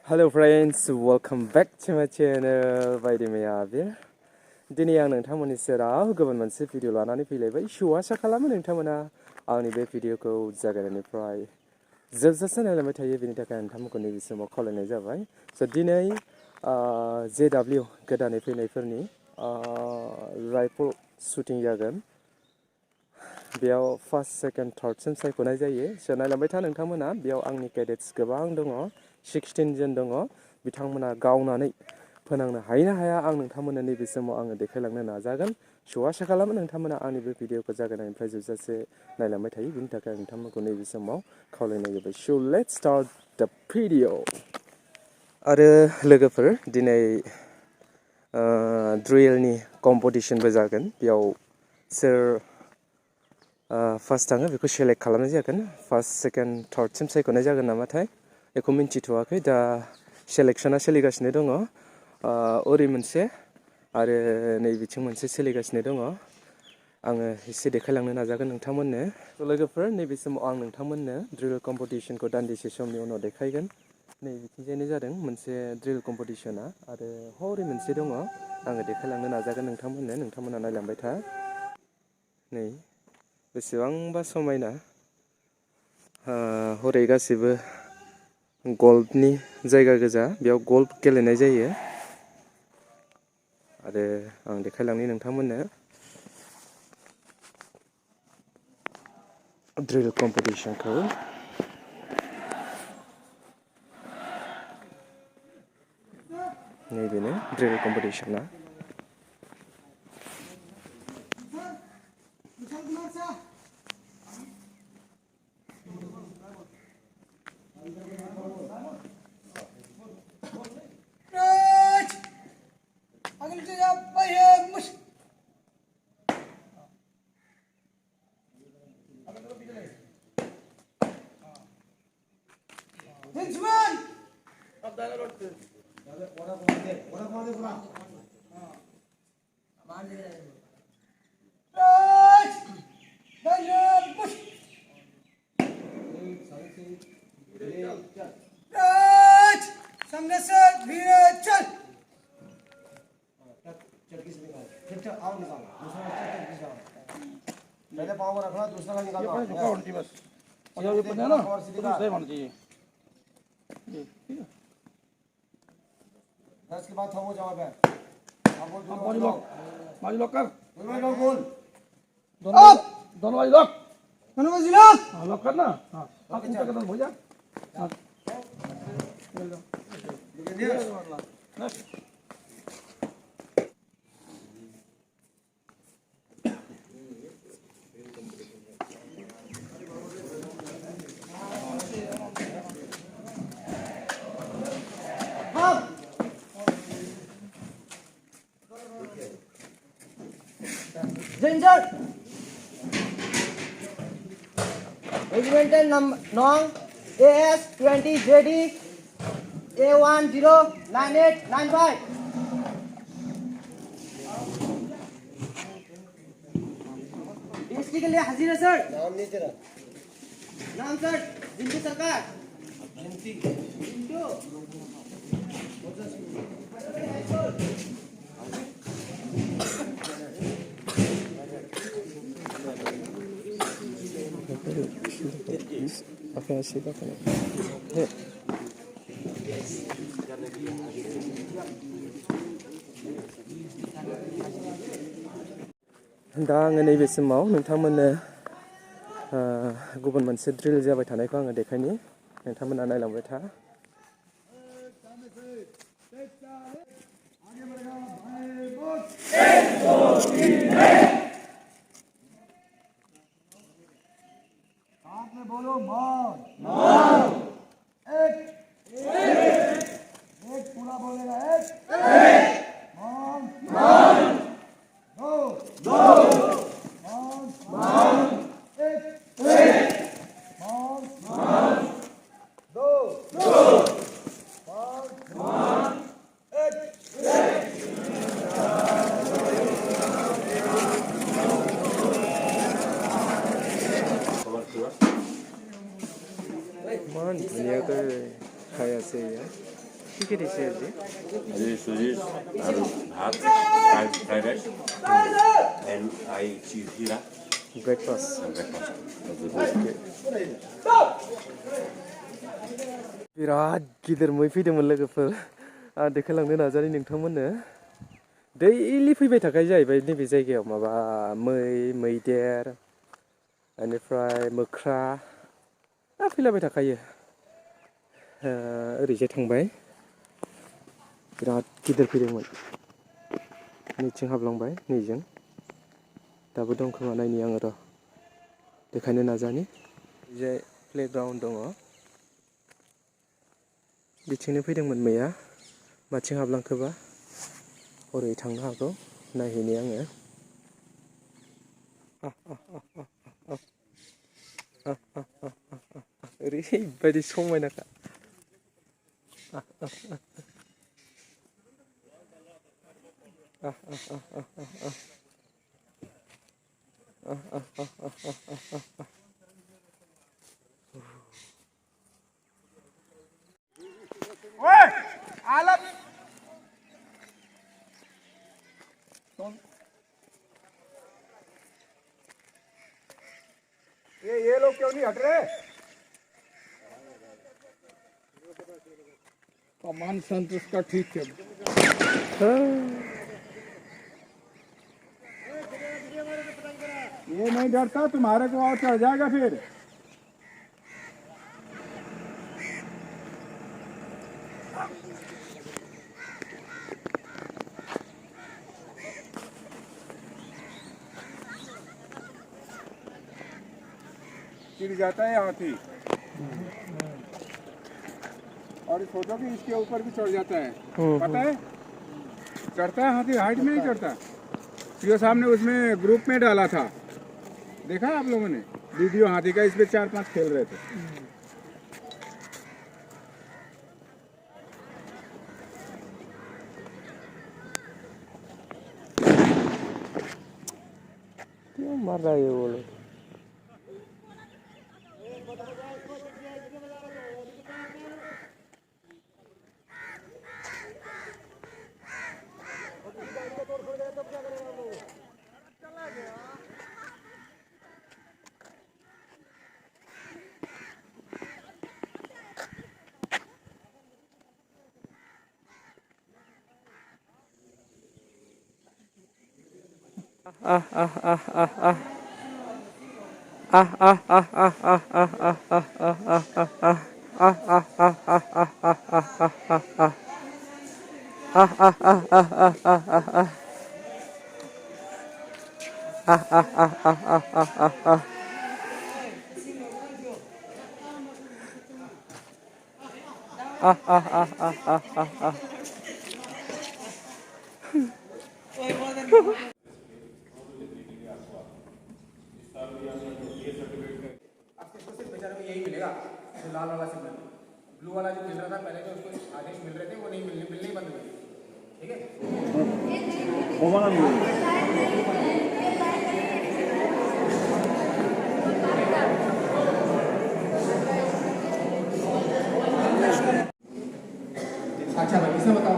Hello friends, welcome back to my channel by Dimaya Abir. दिनै आं नोंथांमोननि सेराव गुबुन मोनसे भिडिअ लानानै फैलायबाय आसा खालामो नोंथांमोना आंनि बे भिडिअखौ जागायनायनिफ्राय जोबजासे नायलांबाय थायो बेनि थाखाय नोंथांमोनखौ नैबे समाव खावलायनाय जाबाय दिनै JW गोदानै फैनायफोरनि राइफल शुटिं जागोन बेयाव फार्स्ट सेकेन्ड थार्डसिम सायख'नाय जायो नायलांबाय था नोंथांमोना बेयाव आंनि कैडेट्स गोबां दङ 16 जन दङ बिथांमोना गावनानै फोनांनो हायो ना हाया आं नोंथांमोननो नैबे समाव आङो देखायलांनो नाजागोन आसा खालामो नोंथांमोना आंनि बे भिडिअखौ जागायनायनिफ्राय जोबजासे नायलांबाय थायो बेनि थाखाय नोंथांमोनखौ नैबे समाव खावलायनाय जाबाय लेट्स स्टार्ट द भिडिअ आरो लोगोफोर दिनै ड्रिलनि कम्पिटिशनबो जागोन बेयाव सोर फार्स्ट थाङो बेखौ सेलेक्ट खालामनाय जागोन फार्स्ट सेकेन्ड थार्डसिम सायख'नाय जागोन नामाथाय बेखौ मिन्थिथ'वाखै दा सेलेक्शना सोलिगासिनो दङ ओरै मोनसे आरो नै बिथिं मोनसे सोलिगासिनो दङ आङो एसे देखायलांनो नाजागोन नोंथांमोननो लोगोफोर नैबे समाव आं नोंथांमोननो ड्रिल कम्पिटिशनखौ दान्दिसे समनि उनाव देखायगोन नै बिथिंजायनो जादों मोनसे ड्रिल कम्पिटिशना आरो हरै मोनसे दङ आङो देखायलांनो नाजागोन नोंथांमोना नायलांबाय था नै बेसेबांबा समायना हरै गासिबो गल्फनि जायगा गोजा बेयाव गल्फ गेलेनाय जायो आरो आं देखायलांनि नोंथांमोननो ड्रिल कम्पिटिशनखौ नैबेनो ड्रिल कम्पिटिशना पहले पाँव को रखना दूसरा का निकालना ये झुका होना चाहिए बस और जब ये बने ना तो सही होना चाहिए ये ठीक है इसके बाद थमो जाओ पे अब बोल अब बाजी लॉक कर बोल दोनों बाजी लॉक हाँ लॉक करना हाँ हाँ ऊपर का हो जा हाँ next Ginger. Regimental Nong AS20 JD A109895. इसके लिए हाजिर है सर। नाम नहीं तेरा नाम सर जिंटू सरकार। दा आङो नैबे समाव नोंथांमोननो गुबुन मोनसे ड्रिल जाबाय थानायखौ आङो देखायनि नोंथांमोना नायलांबाय था हाथ में बोलो मान एक पूरा बोलेगा एक मान दो मान एक मान दो मान एक मान धुनियाকৈ খাই আছে কি কি দিছে আজি আজি চুজি আৰু ভাত ফ্ৰাইড ৰাইচ এণ্ড আই চিৰা ব্রেকফাস্ট बिराद गिदिर मै फैदोंमोन लोगोफोर आं देखायलांनो नाजानि नोंथांमोननो दैलि फैबाय थाखायो जाहैबाय नैबे जायगायाव माबा मैदेर बेनिफ्राय मोख्रा फैलाबाय थाखायो ओरैजाय थांबाय बिराद गिदिर फैदोंमोन नैथिं हाबलांबाय नैजों दाबो दं खोमा नायनि आङो र' देखायनो नाजानि ओरैजाय प्लेग्राउन्ड दङ बिथिंनो फैदोंमोन मैया माथिं हाबलांखोबा हरै थांनो हागौ नायहैनि आङो ओरैबायदि समायनाखा ये लोग क्यों नहीं हट रहे? कमान सेंटर का ठीक है ये नहीं डरता तुम्हारे को और चढ़ जाएगा फिर गिर जाता है हाथी और सोचो कि इसके ऊपर भी चढ़ जाता है पता है चढ़ता है हाथी हाइट में ही चढ़ता सीओ साहब ने उसमें ग्रुप में डाला था देखा आप लोगों ने वीडियो हाथी का इस पे 4-5 खेल रहे थे क्यों मार रहा है वो लोग यही मिलेगा जो लाल वाला सिग्नल ब्लू वाला जो मिल रहा था पहले जो उसको आदेश मिल रहे थे वो नहीं मिलने ही बंद हो गए ठीक है अच्छा भाई इसमें बताओ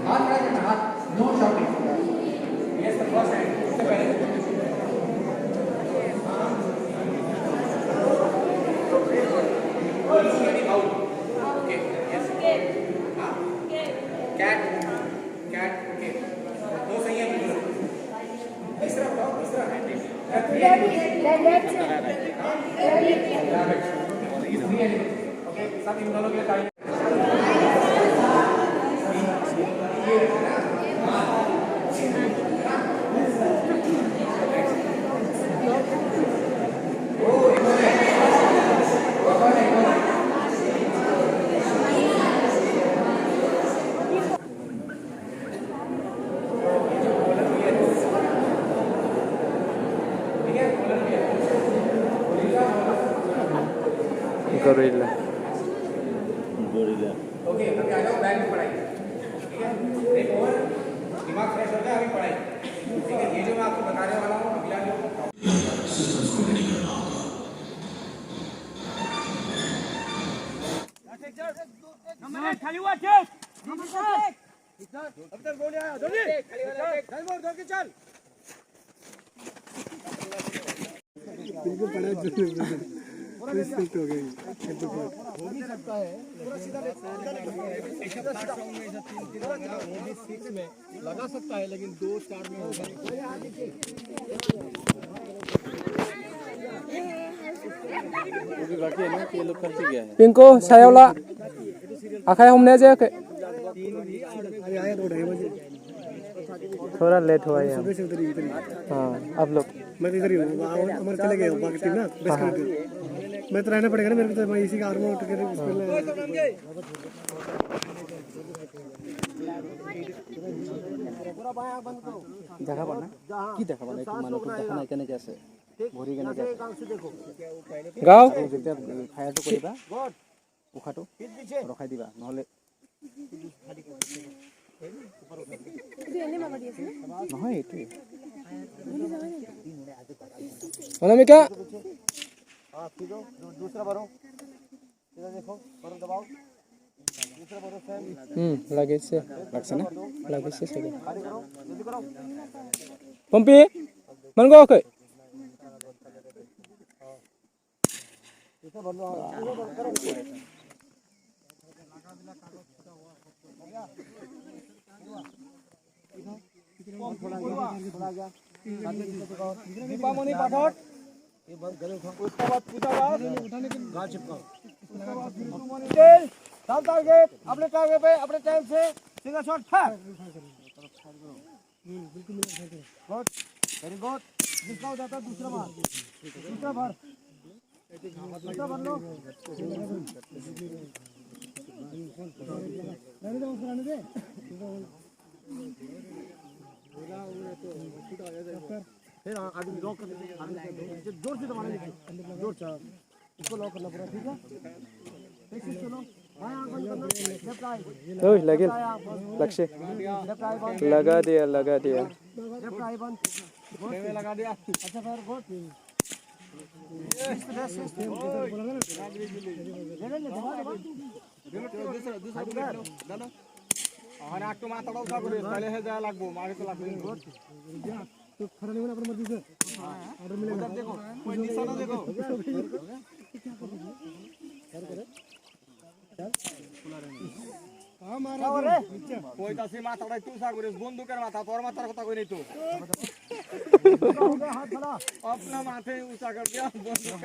हाथ खड़ा करना हाथ no shouting yes the first hand उससे पहले कैट ओके दो सही है तीसरा बताओ तीसरा ओके सब इन दोनों के लिए टाइम गोरिल्ला ओके अभी आ जाओ बैक में पढ़ाई ठीक है एक ओवर दिमाग फ्रेश हो जाए अभी पढ़ाई ठीक है ये जो मैं आपको बताने वाला हूँ अगला जो खाली हुआ अब तक गोली आया जल्दी चल बोल दौड़ के चल बिल्कुल बड़ा रिस्पेक्ट हो गई हो भी सकता है पूरा सीधा में लगा सकता है लेकिन 2-4 में होगा पिंको सायावला आखाय हमने जायाखै थोड़ा लेट हुआ है हाँ आप लोग मैं इधर ही हूँ हमारे चले गए बाकी टीम ना बेस कर मैं तो रहना पड़ेगा ना मेरे को तो मैं इसी का आर्मर उठ के দেখা পান না কি দেখা পান একটু মানুষ দেখা নাই কেনে আছে ভৰি কেনে আছে গাও যেতিয়া ফায়াৰটো কৰিবা উখাটো ৰখাই দিবা নহলে নহয় এইটো अनामिका हां खींचो दूसरा भरो इधर देखो भरो दबाओ दूसरा भरो फैन लगे से लगছে না लगे से खाली करो जल्दी करो पंपी मन गो खै दूसरा भर लो पूरा करो थोड़ा गया दीपामणि पाठक ये बंद करो उसके बाद पूजा उठाने के गाल चिपकाओ तेल डाल टारगेट अपने टारगेट पे अपने टाइम से single shot fire good very good जिसका हो जाता है दूसरा बार दूसरा भर लो रहने दे फिर आगे लॉक कर दीजिए जोर से दबाना जोर से इसको लॉक करना पूरा ठीक है फिर चलो ओए लगे लक्ष्य लगा दिया लगा दिया अच्छा फिर गुड और आटो माताड़ा उठा करे पहले है जाया लागबो मारे तो लागबो तो खड़ा नहीं होना पर मर्जी से ऑर्डर मिलेगा देखो कोई निशाना देखो हां मारा रे कोई तासी माताड़ा तू सागरे बंदूकेर माथा तोर माथार কথা কই নাই তো हाथ खड़ा अपना माथे ऊंचा कर दिया बंदूक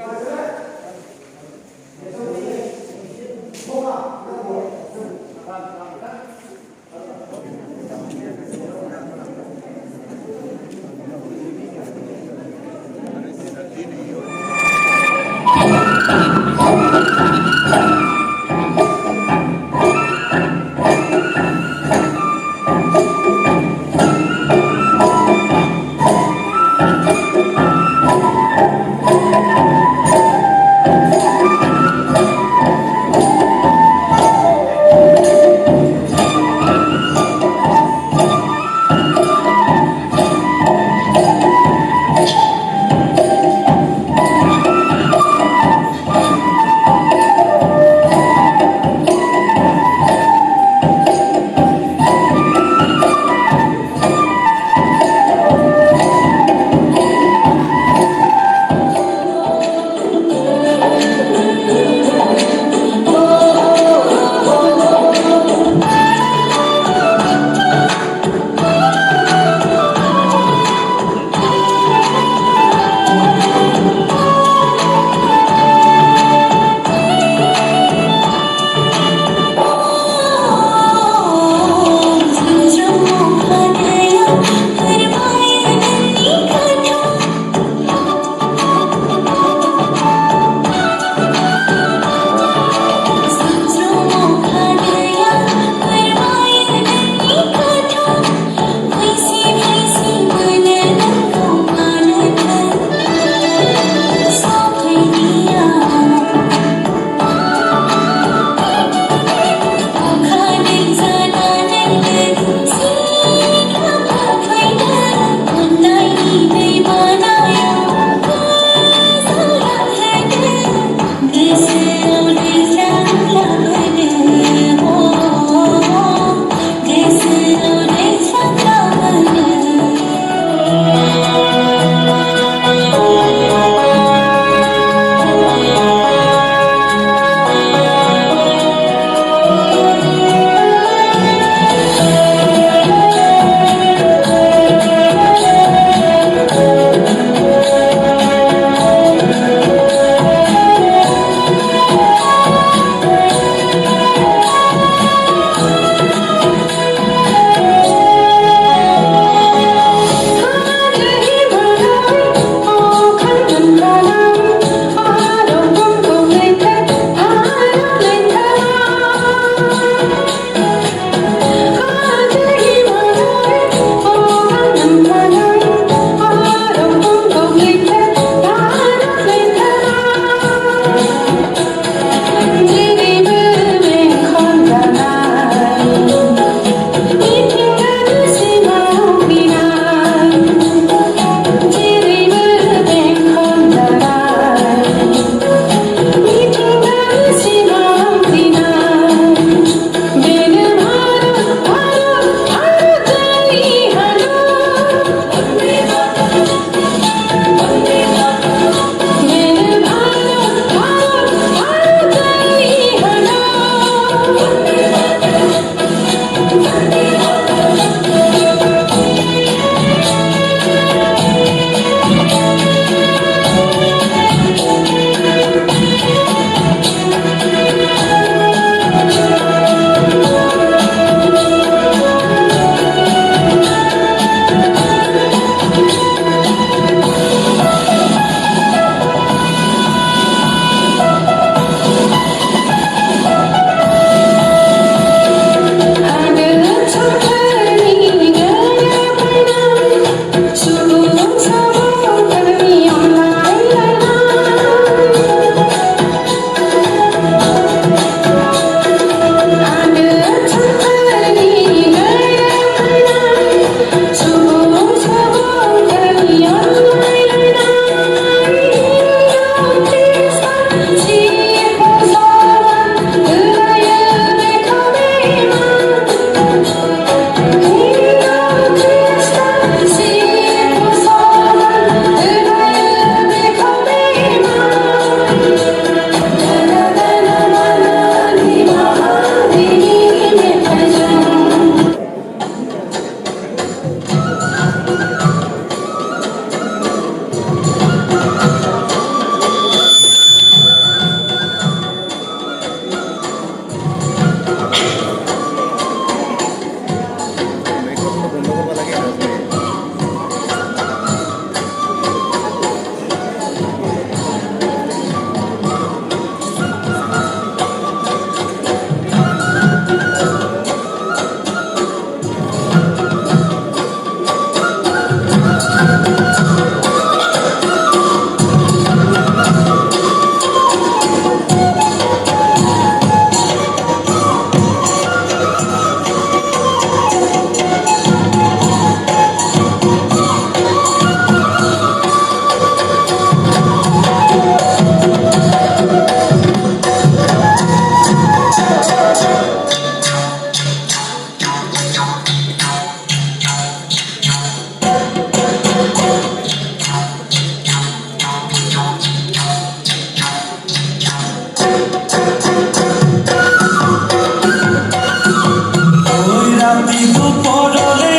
মরলে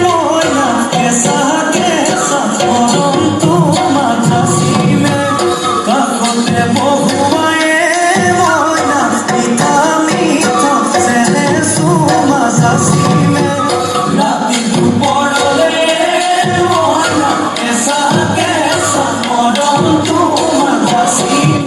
ময়না কেঁচা কেঁচা